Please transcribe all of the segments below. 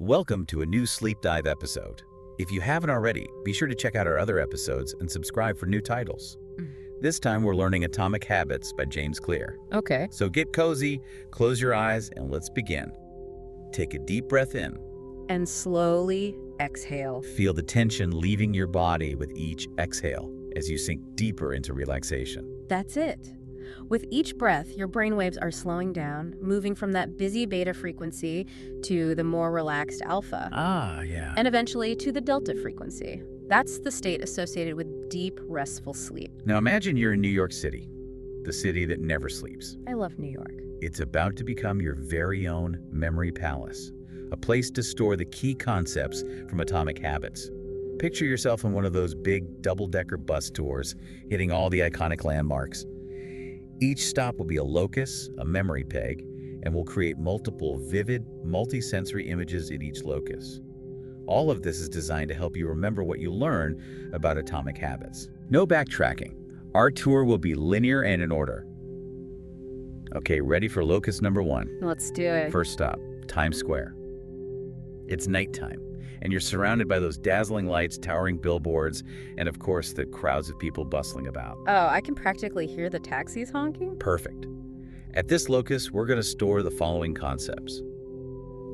Welcome to a new Sleep Dive episode. If you haven't already, be sure to check out our other episodes and subscribe for new titles. This time we're learning Atomic Habits by James Clear. Okay. So get cozy, close your eyes, and let's begin. Take a deep breath in. And slowly exhale. Feel the tension leaving your body with each exhale as you sink deeper into relaxation. That's it. With each breath, your brainwaves are slowing down, moving from that busy beta frequency to the more relaxed alpha. Yeah. And eventually to the delta frequency. That's the state associated with deep, restful sleep. Now imagine you're in New York City, the city that never sleeps. I love New York. It's about to become your very own memory palace, a place to store the key concepts from Atomic Habits. Picture yourself on one of those big double-decker bus tours, hitting all the iconic landmarks. Each stop will be a locus, a memory peg, and will create multiple vivid, multi-sensory images in each locus. All of this is designed to help you remember what you learn about Atomic Habits. No backtracking. Our tour will be linear and in order. Okay, ready for locus number 1? Let's do it. First stop, Times Square. It's nighttime, and you're surrounded by those dazzling lights, towering billboards, and of course the crowds of people bustling about. Oh, I can practically hear the taxis honking? Perfect. At this locus, we're going to store the following concepts.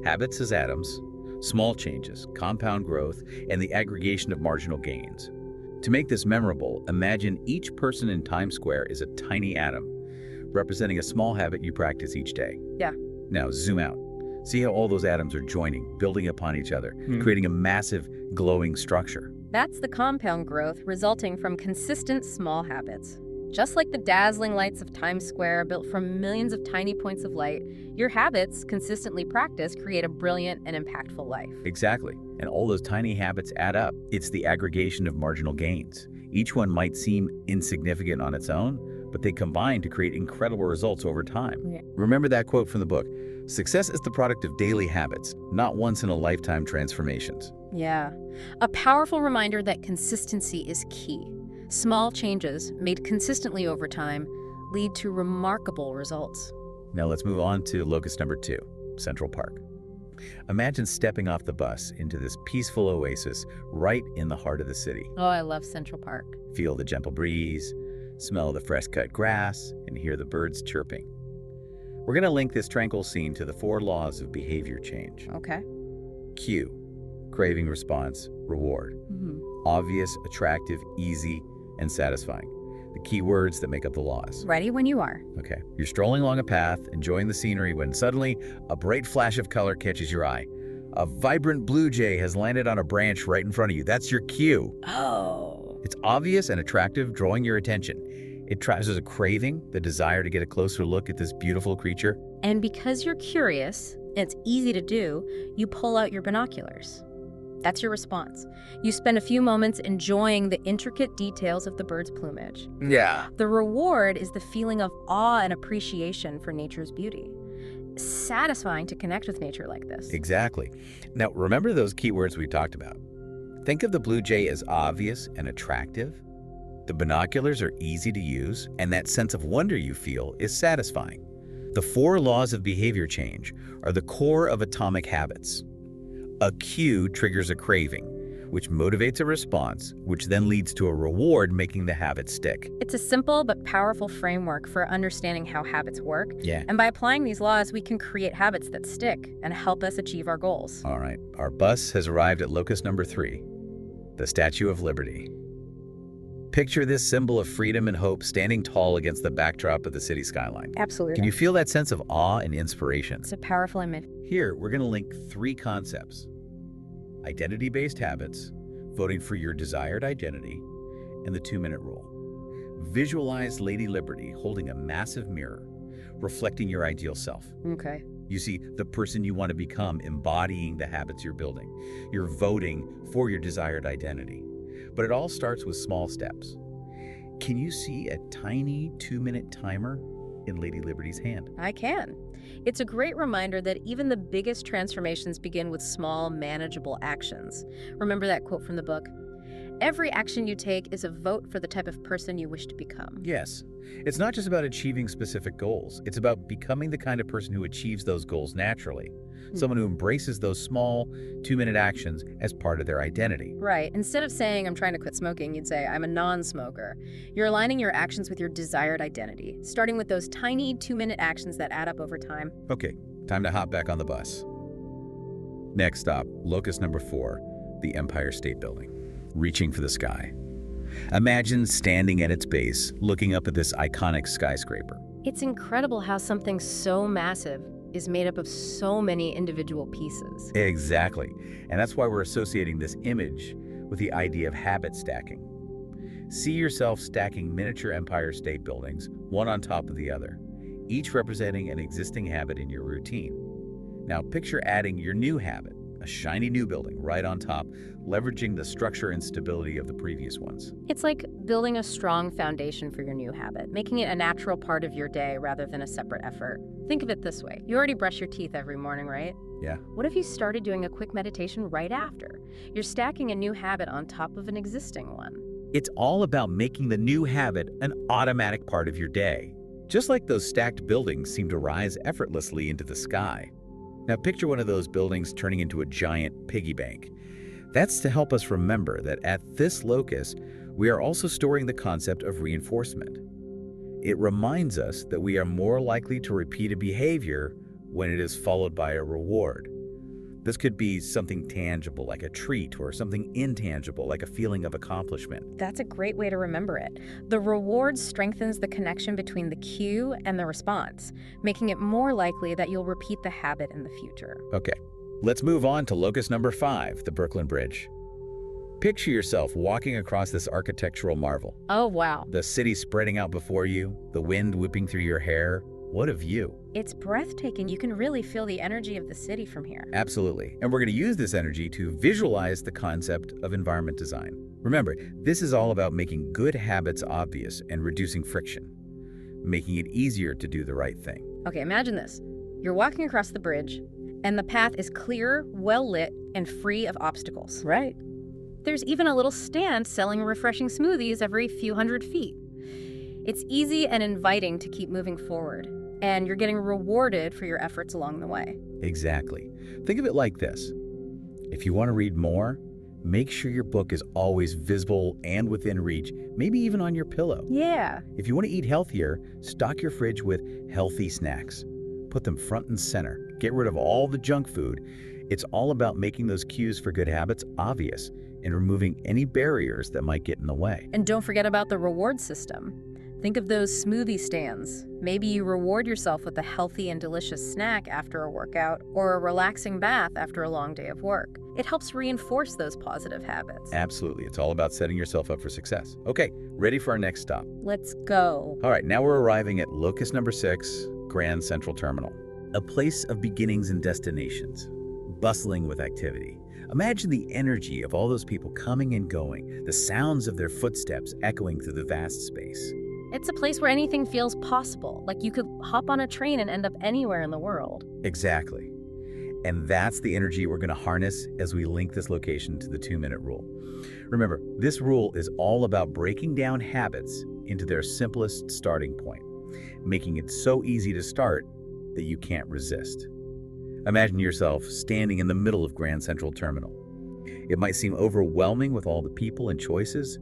Habits as atoms, small changes, compound growth, and the aggregation of marginal gains. To make this memorable, imagine each person in Times Square is a tiny atom, representing a small habit you practice each day. Yeah. Now zoom out. See how all those atoms are joining, building upon each other, creating a massive, glowing structure. That's the compound growth resulting from consistent small habits. Just like the dazzling lights of Times Square built from millions of tiny points of light, your habits, consistently practiced, create a brilliant and impactful life. Exactly. And all those tiny habits add up. It's the aggregation of marginal gains. Each one might seem insignificant on its own, but they combine to create incredible results over time. Yeah. Remember that quote from the book, "Success is the product of daily habits, not once-in-a-lifetime transformations." Yeah. A powerful reminder that consistency is key. Small changes, made consistently over time, lead to remarkable results. Now let's move on to locus number 2, Central Park. Imagine stepping off the bus into this peaceful oasis right in the heart of the city. Oh, I love Central Park. Feel the gentle breeze, smell the fresh-cut grass, and hear the birds chirping. We're going to link this tranquil scene to the 4 laws of behavior change. Okay. Cue, craving response, reward. Obvious, attractive, easy, and satisfying. The key words that make up the laws. Ready when you are. Okay. You're strolling along a path, enjoying the scenery, when suddenly a bright flash of color catches your eye. A vibrant blue jay has landed on a branch right in front of you. That's your cue. Oh. It's obvious and attractive, drawing your attention. It drives a craving, the desire to get a closer look at this beautiful creature. And because you're curious, and it's easy to do, you pull out your binoculars. That's your response. You spend a few moments enjoying the intricate details of the bird's plumage. Yeah. The reward is the feeling of awe and appreciation for nature's beauty. Satisfying to connect with nature like this. Exactly. Now, remember those keywords we talked about. Think of the blue jay as obvious and attractive. The binoculars are easy to use, and that sense of wonder you feel is satisfying. The 4 laws of behavior change are the core of Atomic Habits. A cue triggers a craving, which motivates a response, which then leads to a reward, making the habit stick. It's a simple but powerful framework for understanding how habits work. Yeah. And by applying these laws, we can create habits that stick and help us achieve our goals. All right, our bus has arrived at locus number 3, the Statue of Liberty. Picture this symbol of freedom and hope standing tall against the backdrop of the city skyline. Absolutely. Can you feel that sense of awe and inspiration? It's a powerful image. Here, we're going to link 3 concepts. Identity-based habits, voting for your desired identity, and the 2-minute rule. Visualize Lady Liberty holding a massive mirror, reflecting your ideal self. Okay. You see, the person you want to become, embodying the habits you're building. You're voting for your desired identity. But it all starts with small steps. Can you see a tiny 2-minute timer in Lady Liberty's hand? I can. It's a great reminder that even the biggest transformations begin with small, manageable actions. Remember that quote from the book? Every action you take is a vote for the type of person you wish to become. Yes. It's not just about achieving specific goals. It's about becoming the kind of person who achieves those goals naturally. Someone who embraces those small, 2-minute actions as part of their identity. Right. Instead of saying, I'm trying to quit smoking, you'd say, I'm a non-smoker. You're aligning your actions with your desired identity, starting with those tiny 2-minute actions that add up over time. Okay, time to hop back on the bus. Next stop, locus number 4, the Empire State Building. Reaching for the sky. Imagine standing at its base, looking up at this iconic skyscraper. It's incredible how something so massive is made up of so many individual pieces. Exactly. And that's why we're associating this image with the idea of habit stacking. See yourself stacking miniature Empire State Buildings, one on top of the other, each representing an existing habit in your routine. Now picture adding your new habit, a shiny new building right on top, leveraging the structure and stability of the previous ones. It's like building a strong foundation for your new habit, making it a natural part of your day rather than a separate effort. Think of it this way. You already brush your teeth every morning, right? Yeah. What if you started doing a quick meditation right after? You're stacking a new habit on top of an existing one. It's all about making the new habit an automatic part of your day. Just like those stacked buildings seem to rise effortlessly into the sky. Now picture one of those buildings turning into a giant piggy bank. That's to help us remember that at this locus, we are also storing the concept of reinforcement. It reminds us that we are more likely to repeat a behavior when it is followed by a reward. This could be something tangible like a treat or something intangible like a feeling of accomplishment. That's a great way to remember it. The reward strengthens the connection between the cue and the response, making it more likely that you'll repeat the habit in the future. Okay, let's move on to locus number 5, the Brooklyn Bridge. Picture yourself walking across this architectural marvel. Oh, wow. The city spreading out before you, the wind whipping through your hair. What a view. It's breathtaking. You can really feel the energy of the city from here. Absolutely. And we're going to use this energy to visualize the concept of environment design. Remember, this is all about making good habits obvious and reducing friction, making it easier to do the right thing. Okay, imagine this. You're walking across the bridge, and the path is clear, well-lit, and free of obstacles. Right. There's even a little stand selling refreshing smoothies every few hundred feet. It's easy and inviting to keep moving forward, and you're getting rewarded for your efforts along the way. Exactly. Think of it like this. If you want to read more, make sure your book is always visible and within reach, maybe even on your pillow. Yeah. If you want to eat healthier, stock your fridge with healthy snacks. Put them front and center. Get rid of all the junk food. It's all about making those cues for good habits obvious and removing any barriers that might get in the way. And don't forget about the reward system. Think of those smoothie stands. Maybe you reward yourself with a healthy and delicious snack after a workout or a relaxing bath after a long day of work. It helps reinforce those positive habits. Absolutely. It's all about setting yourself up for success. Okay, ready for our next stop. Let's go. All right, now we're arriving at locus number 6, Grand Central Terminal. A place of beginnings and destinations, bustling with activity. Imagine the energy of all those people coming and going, the sounds of their footsteps echoing through the vast space. It's a place where anything feels possible, like you could hop on a train and end up anywhere in the world. Exactly. And that's the energy we're going to harness as we link this location to the 2-minute rule. Remember, this rule is all about breaking down habits into their simplest starting point, making it so easy to start that you can't resist. Imagine yourself standing in the middle of Grand Central Terminal. It might seem overwhelming with all the people and choices,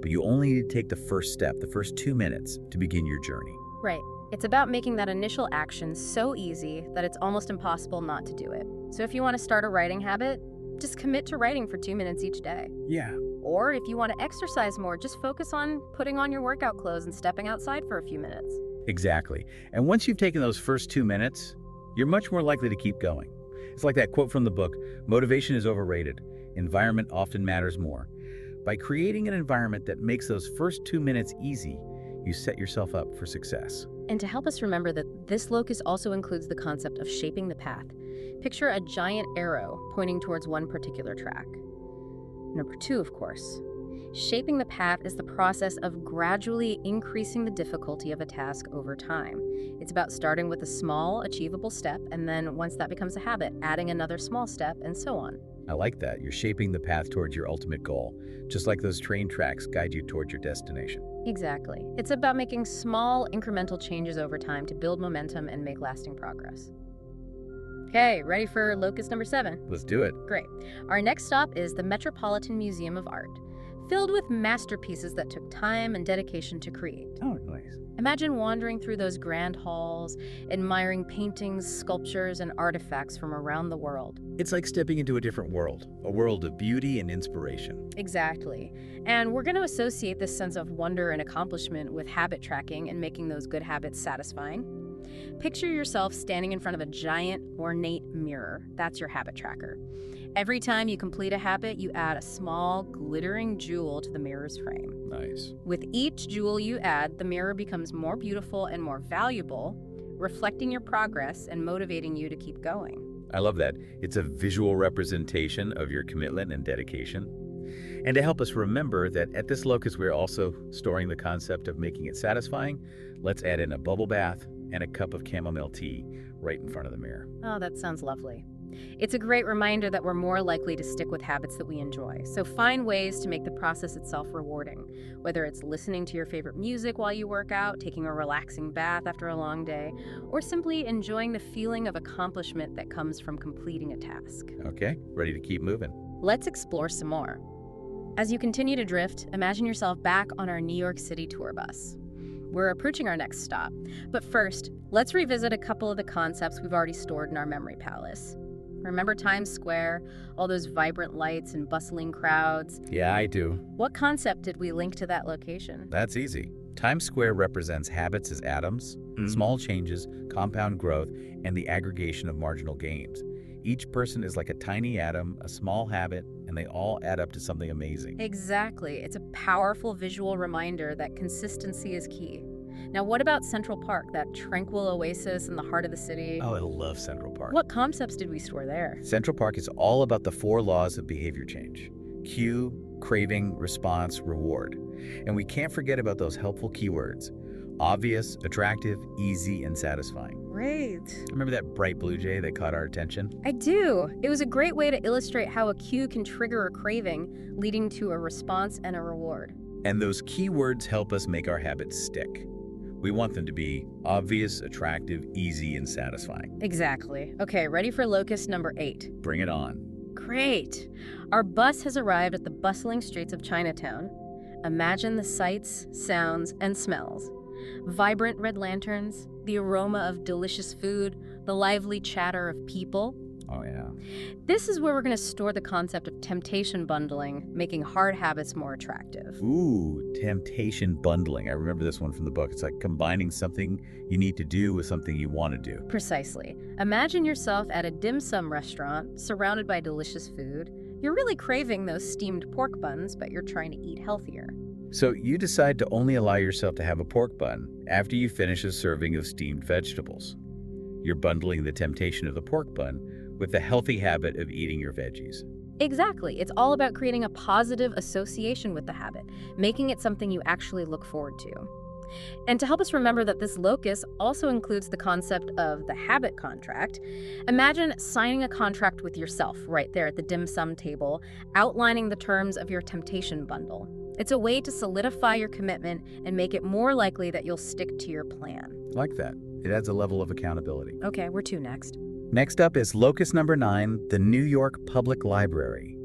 but you only need to take the first step, the first 2 minutes, to begin your journey. Right. It's about making that initial action so easy that it's almost impossible not to do it. So if you want to start a writing habit, just commit to writing for 2 minutes each day. Yeah. Or if you want to exercise more, just focus on putting on your workout clothes and stepping outside for a few minutes. Exactly. And once you've taken those first 2 minutes, you're much more likely to keep going. It's like that quote from the book, motivation is overrated. Environment often matters more. By creating an environment that makes those first 2 minutes easy, you set yourself up for success. And to help us remember that this locus also includes the concept of shaping the path, picture a giant arrow pointing towards one particular track. Number 2, of course. Shaping the path is the process of gradually increasing the difficulty of a task over time. It's about starting with a small, achievable step, and then once that becomes a habit, adding another small step, and so on. I like that. You're shaping the path towards your ultimate goal, just like those train tracks guide you towards your destination. Exactly. It's about making small, incremental changes over time to build momentum and make lasting progress. Okay, ready for locus number 7? Let's do it. Great. Our next stop is the Metropolitan Museum of Art, filled with masterpieces that took time and dedication to create. Oh, nice. Imagine wandering through those grand halls, admiring paintings, sculptures, and artifacts from around the world. It's like stepping into a different world, a world of beauty and inspiration. Exactly. And we're going to associate this sense of wonder and accomplishment with habit tracking and making those good habits satisfying. Picture yourself standing in front of a giant, ornate mirror. That's your habit tracker. Every time you complete a habit, you add a small, glittering jewel to the mirror's frame. Nice. With each jewel you add, the mirror becomes more beautiful and more valuable, reflecting your progress and motivating you to keep going. I love that. It's a visual representation of your commitment and dedication. And to help us remember that at this locus we're also storing the concept of making it satisfying, let's add in a bubble bath and a cup of chamomile tea right in front of the mirror. Oh, that sounds lovely. It's a great reminder that we're more likely to stick with habits that we enjoy. So find ways to make the process itself rewarding, whether it's listening to your favorite music while you work out, taking a relaxing bath after a long day, or simply enjoying the feeling of accomplishment that comes from completing a task. Okay, ready to keep moving. Let's explore some more. As you continue to drift, imagine yourself back on our New York City tour bus. We're approaching our next stop, but first, let's revisit a couple of the concepts we've already stored in our memory palace. Remember Times Square, all those vibrant lights and bustling crowds? Yeah, I do. What concept did we link to that location? That's easy. Times Square represents habits as atoms, small changes, compound growth, and the aggregation of marginal gains. Each person is like a tiny atom, a small habit, and they all add up to something amazing. Exactly. It's a powerful visual reminder that consistency is key. Now, what about Central Park, that tranquil oasis in the heart of the city? Oh, I love Central Park. What concepts did we store there? Central Park is all about the 4 laws of behavior change: cue, craving, response, reward. And we can't forget about those helpful keywords: obvious, attractive, easy, and satisfying. Great. Remember that bright blue jay that caught our attention? I do. It was a great way to illustrate how a cue can trigger a craving, leading to a response and a reward. And those keywords help us make our habits stick. We want them to be obvious, attractive, easy, and satisfying. Exactly. Okay, ready for locus number 8. Bring it on. Great. Our bus has arrived at the bustling streets of Chinatown. Imagine the sights, sounds, and smells. Vibrant red lanterns, the aroma of delicious food, the lively chatter of people. Oh, yeah. This is where we're going to store the concept of temptation bundling, making hard habits more attractive. Ooh, temptation bundling. I remember this one from the book. It's like combining something you need to do with something you want to do. Precisely. Imagine yourself at a dim sum restaurant, surrounded by delicious food. You're really craving those steamed pork buns, but you're trying to eat healthier. So you decide to only allow yourself to have a pork bun after you finish a serving of steamed vegetables. You're bundling the temptation of the pork bun with the healthy habit of eating your veggies. Exactly. It's all about creating a positive association with the habit, making it something you actually look forward to. And to help us remember that this locus also includes the concept of the habit contract, imagine signing a contract with yourself right there at the dim sum table, outlining the terms of your temptation bundle. It's a way to solidify your commitment and make it more likely that you'll stick to your plan. Like that. It adds a level of accountability. Okay, where to next? Next up is locus number 9, the New York Public Library.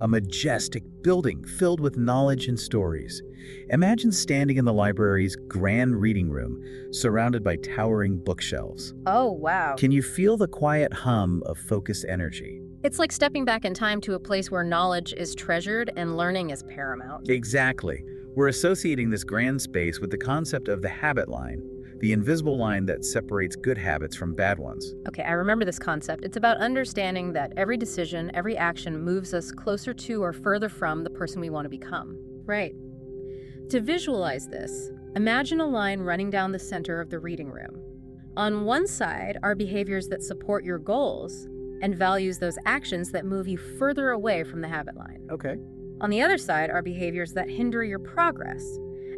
A majestic building filled with knowledge and stories. Imagine standing in the library's grand reading room, surrounded by towering bookshelves. Oh, wow. Can you feel the quiet hum of focused energy? It's like stepping back in time to a place where knowledge is treasured and learning is paramount. Exactly. We're associating this grand space with the concept of the habit line, the invisible line that separates good habits from bad ones. Okay, I remember this concept. It's about understanding that every decision, every action moves us closer to or further from the person we want to become. Right. To visualize this, imagine a line running down the center of the reading room. On one side are behaviors that support your goals and values those actions that move you further away from the habit line. Okay. On the other side are behaviors that hinder your progress,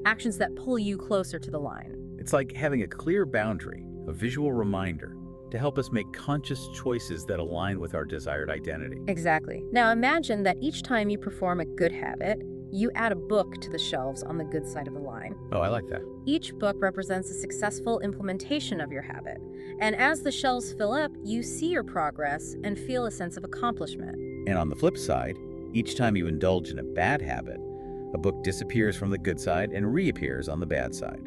actions that pull you closer to the line. It's like having a clear boundary, a visual reminder, to help us make conscious choices that align with our desired identity. Exactly. Now imagine that each time you perform a good habit, you add a book to the shelves on the good side of the line. Oh, I like that. Each book represents a successful implementation of your habit. And as the shelves fill up, you see your progress and feel a sense of accomplishment. And on the flip side, each time you indulge in a bad habit, a book disappears from the good side and reappears on the bad side,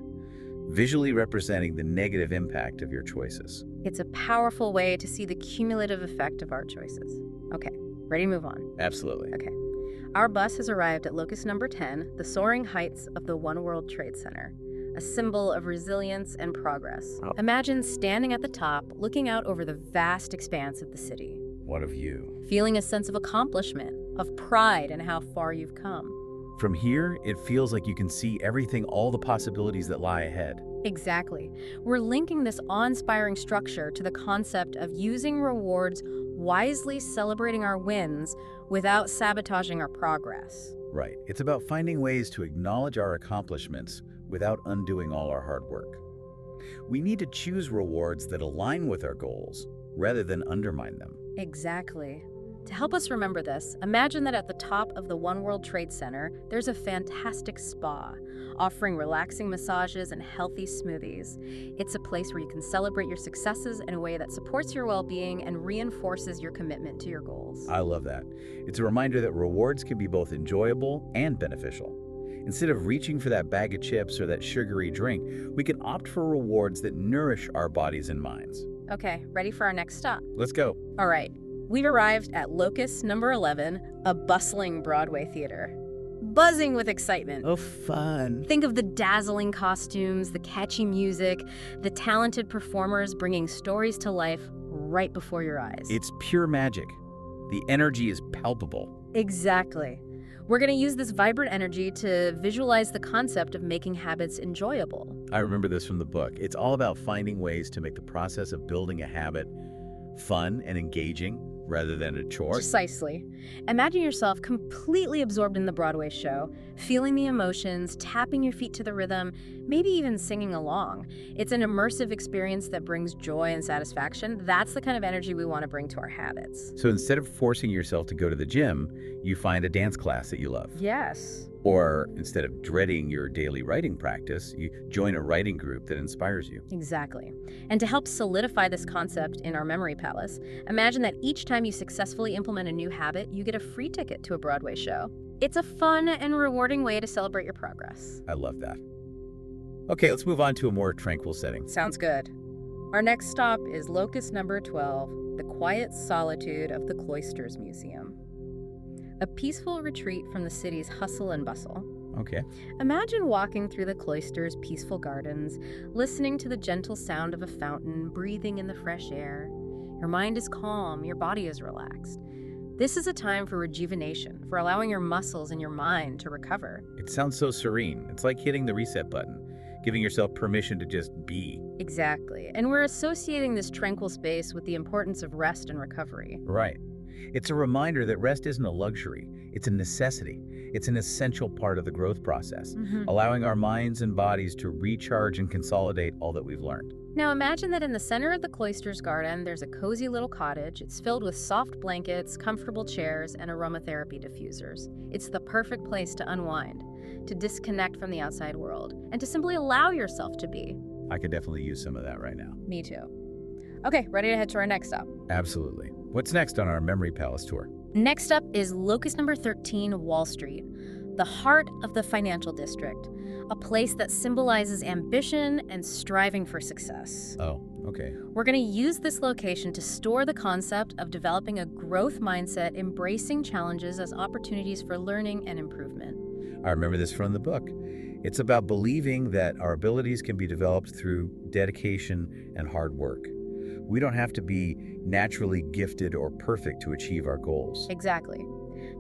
visually representing the negative impact of your choices. It's a powerful way to see the cumulative effect of our choices. Okay, ready to move on? Absolutely. Okay. Our bus has arrived at locus number 10, the soaring heights of the One World Trade Center, a symbol of resilience and progress. Oh. Imagine standing at the top, looking out over the vast expanse of the city, What of you? feeling a sense of accomplishment, of pride in how far you've come. From here, it feels like you can see everything, all the possibilities that lie ahead. Exactly. We're linking this awe-inspiring structure to the concept of using rewards, wisely celebrating our wins without sabotaging our progress. Right. It's about finding ways to acknowledge our accomplishments without undoing all our hard work. We need to choose rewards that align with our goals rather than undermine them. Exactly. To help us remember this, imagine that at the top of the One World Trade Center, there's a fantastic spa, offering relaxing massages and healthy smoothies. It's a place where you can celebrate your successes in a way that supports your well-being and reinforces your commitment to your goals. I love that. It's a reminder that rewards can be both enjoyable and beneficial. Instead of reaching for that bag of chips or that sugary drink, we can opt for rewards that nourish our bodies and minds. Okay, ready for our next stop? Let's go. All right, we've arrived at locus number 11, a bustling Broadway theater. Buzzing with excitement. Oh, fun. Think of the dazzling costumes, the catchy music, the talented performers bringing stories to life right before your eyes. It's pure magic. The energy is palpable. Exactly. We're going to use this vibrant energy to visualize the concept of making habits enjoyable. I remember this from the book. It's all about finding ways to make the process of building a habit fun and engaging rather than a chore. Precisely. Imagine yourself completely absorbed in the Broadway show, feeling the emotions, tapping your feet to the rhythm, maybe even singing along. It's an immersive experience that brings joy and satisfaction. That's the kind of energy we want to bring to our habits. So instead of forcing yourself to go to the gym, you find a dance class that you love. Yes. Or instead of dreading your daily writing practice, you join a writing group that inspires you. Exactly. And to help solidify this concept in our memory palace, imagine that each time you successfully implement a new habit, you get a free ticket to a Broadway show. It's a fun and rewarding way to celebrate your progress. I love that. Okay, let's move on to a more tranquil setting. Sounds good. Our next stop is locus number 12, the quiet solitude of the Cloisters Museum. A peaceful retreat from the city's hustle and bustle. Okay. Imagine walking through the cloister's peaceful gardens, listening to the gentle sound of a fountain, breathing in the fresh air. Your mind is calm, your body is relaxed. This is a time for rejuvenation, for allowing your muscles and your mind to recover. It sounds so serene. It's like hitting the reset button, giving yourself permission to just be. Exactly. And we're associating this tranquil space with the importance of rest and recovery. Right. It's a reminder that rest isn't a luxury, it's a necessity. It's an essential part of the growth process, allowing our minds and bodies to recharge and consolidate all that we've learned. Now imagine that in the center of the cloister's garden, there's a cozy little cottage. It's filled with soft blankets, comfortable chairs, and aromatherapy diffusers. It's the perfect place to unwind, to disconnect from the outside world, and to simply allow yourself to be. I could definitely use some of that right now. Me too. Okay, ready to head to our next stop. Absolutely. What's next on our Memory Palace tour? Next up is locus number 13, Wall Street, the heart of the financial district, a place that symbolizes ambition and striving for success. Oh, okay. We're going to use this location to store the concept of developing a growth mindset, embracing challenges as opportunities for learning and improvement. I remember this from the book. It's about believing that our abilities can be developed through dedication and hard work. We don't have to be naturally gifted or perfect to achieve our goals. Exactly.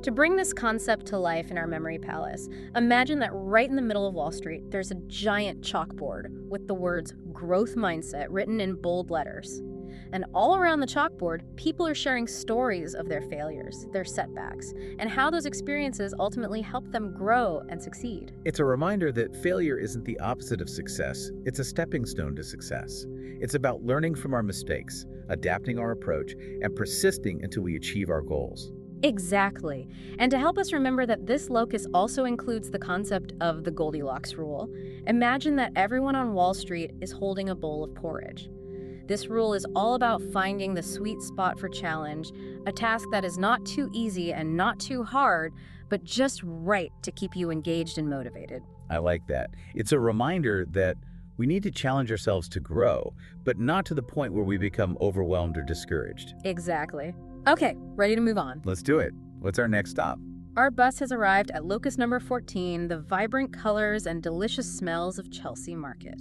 To bring this concept to life in our memory palace, imagine that right in the middle of Wall Street, there's a giant chalkboard with the words growth mindset written in bold letters. And all around the chalkboard, people are sharing stories of their failures, their setbacks, and how those experiences ultimately help them grow and succeed. It's a reminder that failure isn't the opposite of success, it's a stepping stone to success. It's about learning from our mistakes, adapting our approach, and persisting until we achieve our goals. Exactly. And to help us remember that this locus also includes the concept of the Goldilocks rule, imagine that everyone on Wall Street is holding a bowl of porridge. This rule is all about finding the sweet spot for challenge, a task that is not too easy and not too hard, but just right to keep you engaged and motivated. I like that. It's a reminder that we need to challenge ourselves to grow, but not to the point where we become overwhelmed or discouraged. Exactly. Okay, ready to move on. Let's do it. What's our next stop? Our bus has arrived at locus number 14, the vibrant colors and delicious smells of Chelsea Market.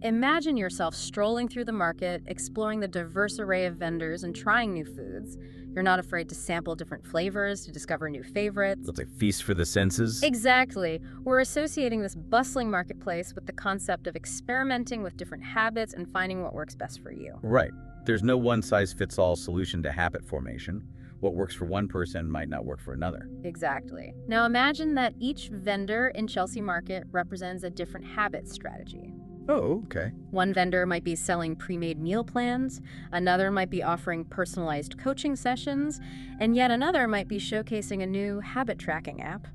Imagine yourself strolling through the market, exploring the diverse array of vendors and trying new foods. You're not afraid to sample different flavors, to discover new favorites. It's like feast for the senses. Exactly. We're associating this bustling marketplace with the concept of experimenting with different habits and finding what works best for you. Right. There's no one-size-fits-all solution to habit formation. What works for one person might not work for another. Exactly. Now imagine that each vendor in Chelsea Market represents a different habit strategy. Oh, okay. One vendor might be selling pre-made meal plans, another might be offering personalized coaching sessions, and yet another might be showcasing a new habit tracking app.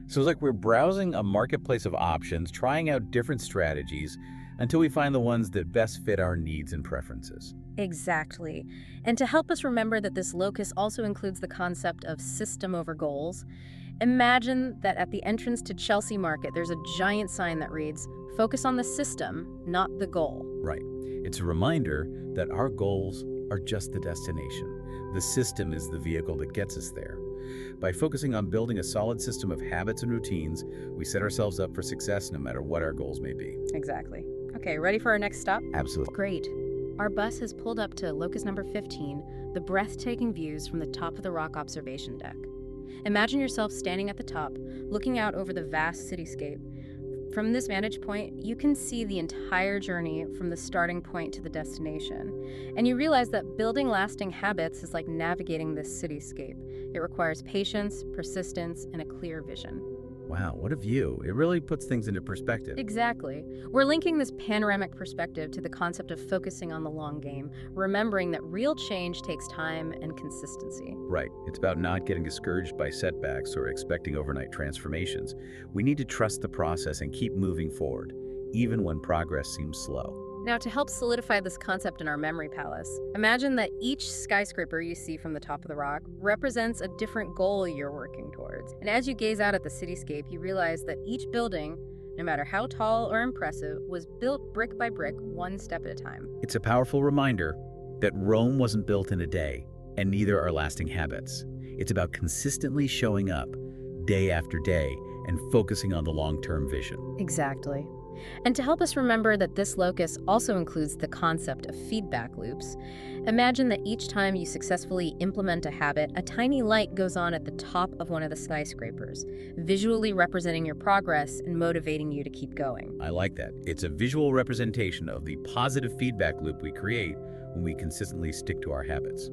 So it's like we're browsing a marketplace of options, trying out different strategies until we find the ones that best fit our needs and preferences. Exactly. And to help us remember that this locus also includes the concept of system over goals, imagine that at the entrance to Chelsea Market, there's a giant sign that reads, "Focus on the system, not the goal." Right. It's a reminder that our goals are just the destination. The system is the vehicle that gets us there. By focusing on building a solid system of habits and routines, we set ourselves up for success no matter what our goals may be. Exactly. Okay, ready for our next stop? Absolutely. Great. Our bus has pulled up to locus number 15, the breathtaking views from the top of the rock observation deck. Imagine yourself standing at the top, looking out over the vast cityscape. From this vantage point, you can see the entire journey from the starting point to the destination. And you realize that building lasting habits is like navigating this cityscape. It requires patience, persistence, and a clear vision. Wow, what a view. It really puts things into perspective. Exactly. We're linking this panoramic perspective to the concept of focusing on the long game, remembering that real change takes time and consistency. Right. It's about not getting discouraged by setbacks or expecting overnight transformations. We need to trust the process and keep moving forward, even when progress seems slow. Now, to help solidify this concept in our memory palace, imagine that each skyscraper you see from the top of the rock represents a different goal you're working towards. And as you gaze out at the cityscape, you realize that each building, no matter how tall or impressive, was built brick by brick, one step at a time. It's a powerful reminder that Rome wasn't built in a day, and neither are lasting habits. It's about consistently showing up, day after day, and focusing on the long-term vision. Exactly. And to help us remember that this locus also includes the concept of feedback loops, imagine that each time you successfully implement a habit, a tiny light goes on at the top of one of the skyscrapers, visually representing your progress and motivating you to keep going. I like that. It's a visual representation of the positive feedback loop we create when we consistently stick to our habits.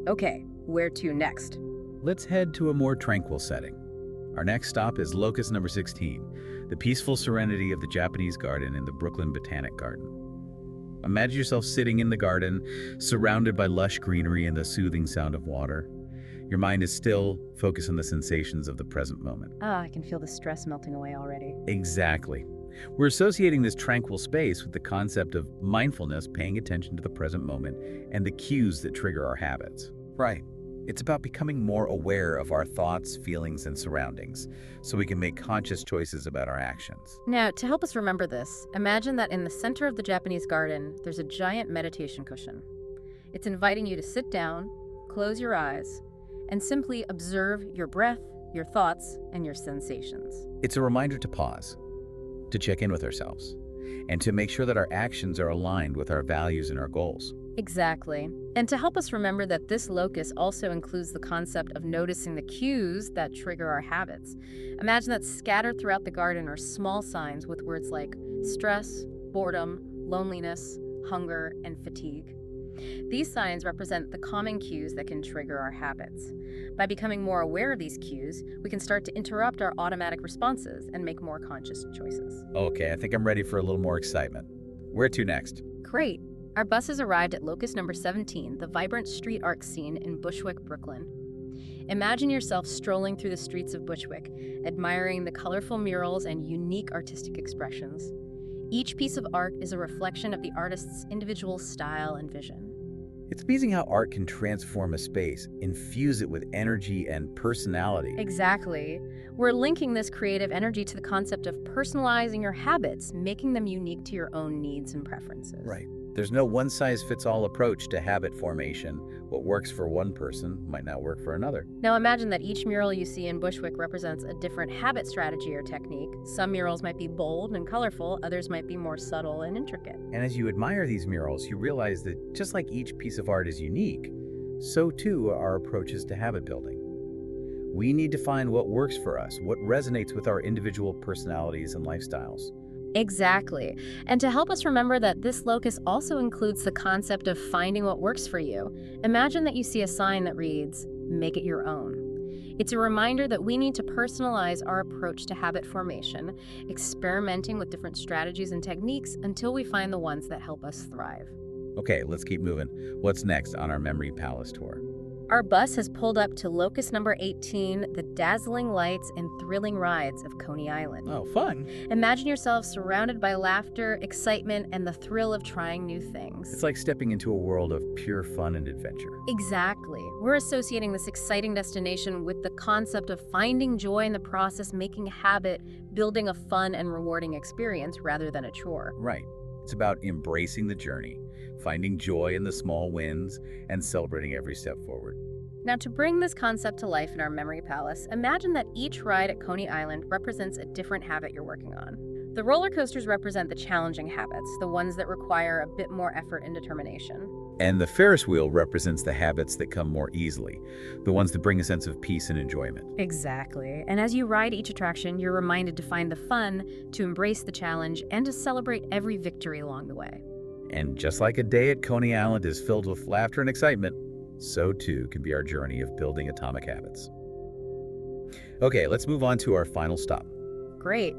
Okay, where to next? Let's head to a more tranquil setting. Our next stop is locus number 16, the peaceful serenity of the Japanese garden in the Brooklyn Botanic Garden. Imagine yourself sitting in the garden, surrounded by lush greenery and the soothing sound of water. Your mind is still focused on the sensations of the present moment. I can feel the stress melting away already. Exactly. We're associating this tranquil space with the concept of mindfulness, paying attention to the present moment, and the cues that trigger our habits. Right. It's about becoming more aware of our thoughts, feelings, and surroundings, so we can make conscious choices about our actions. Now, to help us remember this, imagine that in the center of the Japanese garden, there's a giant meditation cushion. It's inviting you to sit down, close your eyes, and simply observe your breath, your thoughts, and your sensations. It's a reminder to pause, to check in with ourselves, and to make sure that our actions are aligned with our values and our goals. Exactly. And to help us remember that this locus also includes the concept of noticing the cues that trigger our habits. Imagine that scattered throughout the garden are small signs with words like stress, boredom, loneliness, hunger, and fatigue. These signs represent the common cues that can trigger our habits. By becoming more aware of these cues, we can start to interrupt our automatic responses and make more conscious choices. Okay, I think I'm ready for a little more excitement. Where to next? Great! Our bus has arrived at locus number 17, the vibrant street art scene in Bushwick, Brooklyn. Imagine yourself strolling through the streets of Bushwick, admiring the colorful murals and unique artistic expressions. Each piece of art is a reflection of the artist's individual style and vision. It's amazing how art can transform a space, infuse it with energy and personality. Exactly. We're linking this creative energy to the concept of personalizing your habits, making them unique to your own needs and preferences. Right. There's no one-size-fits-all approach to habit formation. What works for one person might not work for another. Now imagine that each mural you see in Bushwick represents a different habit strategy or technique. Some murals might be bold and colorful, others might be more subtle and intricate. And as you admire these murals, you realize that just like each piece of art is unique, so too are our approaches to habit building. We need to find what works for us, what resonates with our individual personalities and lifestyles. Exactly. And to help us remember that this locus also includes the concept of finding what works for you, imagine that you see a sign that reads, "Make it your own." It's a reminder that we need to personalize our approach to habit formation, experimenting with different strategies and techniques until we find the ones that help us thrive. Okay, let's keep moving. What's next on our Memory Palace tour? Our bus has pulled up to locus number 18, the dazzling lights and thrilling rides of Coney Island. Oh, fun. Imagine yourself surrounded by laughter, excitement, and the thrill of trying new things. It's like stepping into a world of pure fun and adventure. Exactly. We're associating this exciting destination with the concept of finding joy in the process, making a habit, building a fun and rewarding experience rather than a chore. Right. It's about embracing the journey, finding joy in the small wins, and celebrating every step forward. Now, to bring this concept to life in our memory palace, imagine that each ride at Coney Island represents a different habit you're working on. The roller coasters represent the challenging habits, the ones that require a bit more effort and determination. And the Ferris wheel represents the habits that come more easily, the ones that bring a sense of peace and enjoyment. Exactly. And as you ride each attraction, you're reminded to find the fun, to embrace the challenge, and to celebrate every victory along the way. And just like a day at Coney Island is filled with laughter and excitement, so too can be our journey of building atomic habits. Okay, let's move on to our final stop. Great.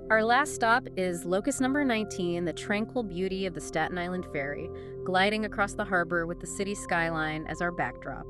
Our last stop is locus number 19, the tranquil beauty of the Staten Island Ferry, gliding across the harbor with the city skyline as our backdrop.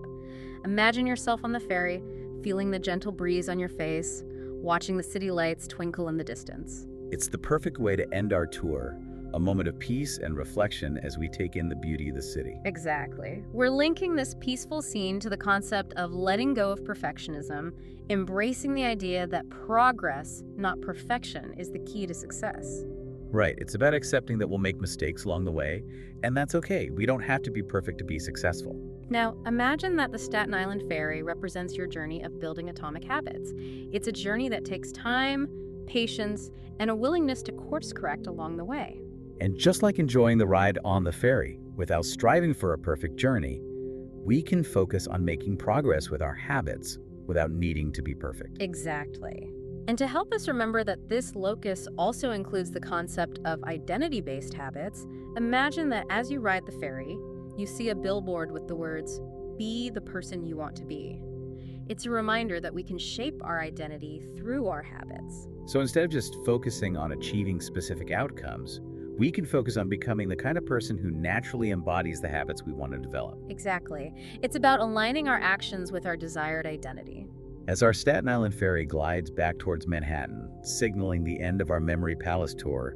Imagine yourself on the ferry, feeling the gentle breeze on your face, watching the city lights twinkle in the distance. It's the perfect way to end our tour, a moment of peace and reflection as we take in the beauty of the city. Exactly. We're linking this peaceful scene to the concept of letting go of perfectionism, embracing the idea that progress, not perfection, is the key to success. Right, it's about accepting that we'll make mistakes along the way, and that's okay. We don't have to be perfect to be successful. Now, imagine that the Staten Island Ferry represents your journey of building atomic habits. It's a journey that takes time, patience, and a willingness to course correct along the way. And just like enjoying the ride on the ferry, without striving for a perfect journey, we can focus on making progress with our habits without needing to be perfect. Exactly. And to help us remember that this locus also includes the concept of identity-based habits, imagine that as you ride the ferry, you see a billboard with the words, "Be the person you want to be." It's a reminder that we can shape our identity through our habits. So instead of just focusing on achieving specific outcomes, we can focus on becoming the kind of person who naturally embodies the habits we want to develop. Exactly. It's about aligning our actions with our desired identity. As our Staten Island Ferry glides back towards Manhattan, signaling the end of our Memory Palace tour,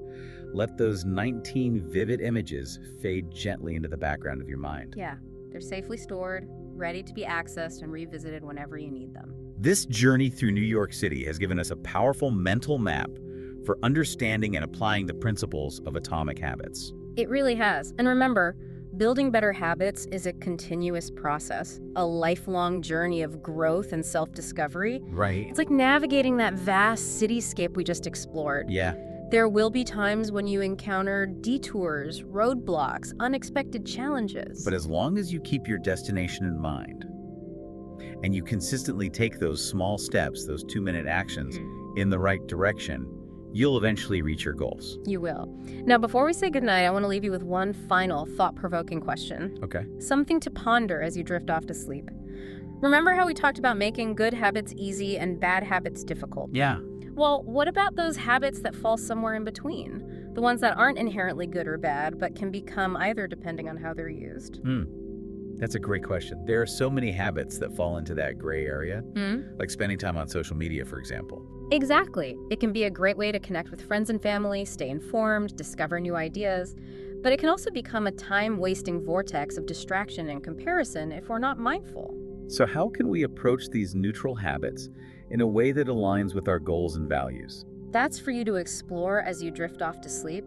let those 19 vivid images fade gently into the background of your mind. Yeah, they're safely stored, ready to be accessed and revisited whenever you need them. This journey through New York City has given us a powerful mental map for understanding and applying the principles of atomic habits. It really has. And remember, building better habits is a continuous process, a lifelong journey of growth and self-discovery. Right. It's like navigating that vast cityscape we just explored. Yeah. There will be times when you encounter detours, roadblocks, unexpected challenges. But as long as you keep your destination in mind, and you consistently take those small steps, those 2-minute actions in the right direction, you'll eventually reach your goals. You will. Now, before we say goodnight, I want to leave you with one final thought-provoking question. Okay. Something to ponder as you drift off to sleep. Remember how we talked about making good habits easy and bad habits difficult? Yeah. Well, what about those habits that fall somewhere in between? The ones that aren't inherently good or bad, but can become either depending on how they're used. That's a great question. There are so many habits that fall into that gray area, like spending time on social media, for example. Exactly. It can be a great way to connect with friends and family, stay informed, discover new ideas. But it can also become a time-wasting vortex of distraction and comparison if we're not mindful. So how can we approach these neutral habits in a way that aligns with our goals and values? That's for you to explore as you drift off to sleep.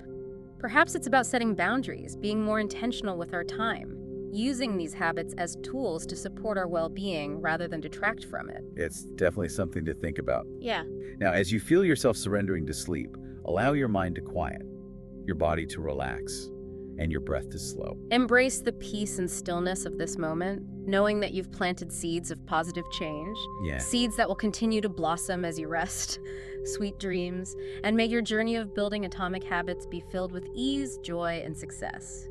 Perhaps it's about setting boundaries, being more intentional with our time, using these habits as tools to support our well-being rather than detract from it. It's definitely something to think about. Yeah. Now, as you feel yourself surrendering to sleep, allow your mind to quiet, your body to relax, and your breath to slow. Embrace the peace and stillness of this moment, knowing that you've planted seeds of positive change, seeds that will continue to blossom as you rest. Sweet dreams, and may your journey of building atomic habits be filled with ease, joy, and success.